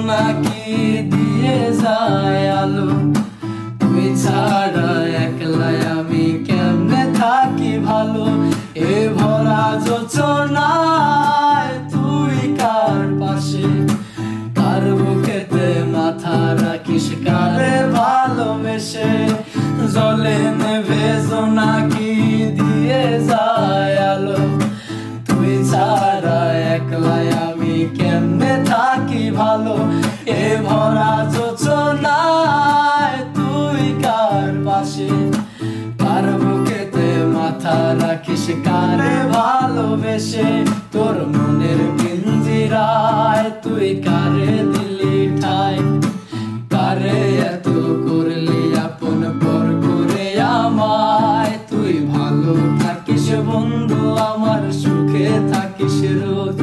জোনাকি দিয়ে যায় আলো, তুই ছাড়া একলাই আমি কেমনে থাকি ভালো। এ ভরা যোচনায় তুই কার পাশে, কার বুকেতে মাথা রাখিস কারে ভালোবেসে। জলে নেভে জোনাকি দিয়ে যায় আলো, তুই ছাড়া একলাই আমি কেমনে থাকি ভালো। এ ভরা যোচনায় তুই কার পাশে, কার বুকেতে মাথা রাখিস কারে ভালোবেসে। তোর মনের পিঞ্জিরায় তুই কারে দিলি ঠাই, কারে এত করলি আপন পর করে আমায়। তুই ভালো থাকিস বন্ধু আমার, সুখে থাকিস রোজ।